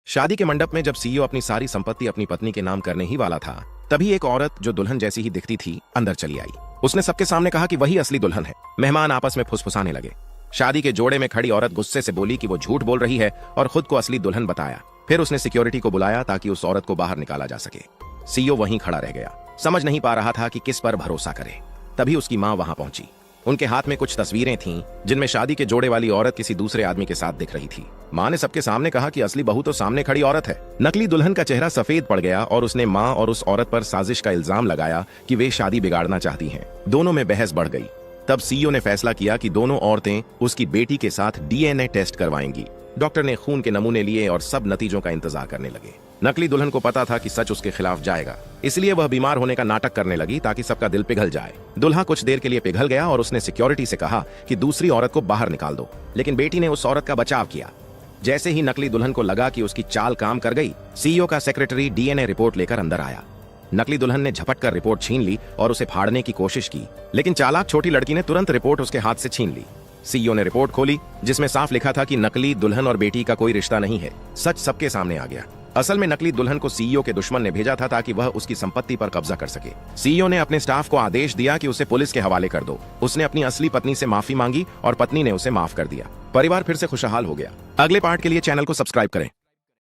शादी के मंडप में जब सीईओ अपनी सारी संपत्ति अपनी पत्नी के नाम करने ही वाला था, तभी एक औरत जो दुल्हन जैसी ही दिखती थी अंदर चली आई। उसने सबके सामने कहा कि वही असली दुल्हन है। मेहमान आपस में फुसफुसाने लगे। शादी के जोड़े में खड़ी औरत गुस्से से बोली कि वो झूठ बोल रही है और खुद को असली दुल्हन बताया। फिर उसने सिक्योरिटी को बुलाया ताकि उस औरत को बाहर निकाला जा सके। सीईओ वहीं खड़ा रह गया, समझ नहीं पा रहा था कि किस पर भरोसा करे। तभी उसकी मां वहां पहुंची। उनके हाथ में कुछ तस्वीरें थीं जिनमें शादी के जोड़े वाली औरत किसी दूसरे आदमी के साथ दिख रही थी। मां ने सबके सामने कहा कि असली बहू तो सामने खड़ी औरत है। नकली दुल्हन का चेहरा सफेद पड़ गया और उसने मां और उस औरत पर साजिश का इल्जाम लगाया कि वे शादी बिगाड़ना चाहती हैं। दोनों में बहस बढ़ गई। तब सीईओ ने फैसला किया कि दोनों औरतें उसकी बेटी के साथ डीएनए टेस्ट करवाएंगी। डॉक्टर ने खून के नमूने लिए और सब नतीजों का इंतजार करने लगे। नकली दुल्हन को पता था कि सच उसके खिलाफ जाएगा, इसलिए वह बीमार होने का नाटक करने लगी ताकि सबका दिल पिघल जाए। दुल्हा कुछ देर के लिए पिघल गया और उसने सिक्योरिटी से कहा कि दूसरी औरत को बाहर निकाल दो, लेकिन बेटी ने उस औरत का बचाव किया। जैसे ही नकली दुल्हन को लगा कि उसकी चाल काम कर गई, सीईओ का सेक्रेटरी डीएनए रिपोर्ट लेकर अंदर आया। नकली दुल्हन ने झपट कर रिपोर्ट छीन ली और उसे फाड़ने की कोशिश की, लेकिन चालाक छोटी लड़की ने तुरंत रिपोर्ट उसके हाथ से छीन ली। सीईओ ने रिपोर्ट खोली जिसमें साफ लिखा था कि नकली दुल्हन और बेटी का कोई रिश्ता नहीं है। सच सबके सामने आ गया। असल में नकली दुल्हन को सीईओ के दुश्मन ने भेजा था ताकि वह उसकी संपत्ति पर कब्जा कर सके। सीईओ ने अपने स्टाफ को आदेश दिया कि उसे पुलिस के हवाले कर दो। उसने अपनी असली पत्नी से माफी मांगी और पत्नी ने उसे माफ कर दिया। परिवार फिर से खुशहाल हो गया। अगले पार्ट के लिए चैनल को सब्सक्राइब करें।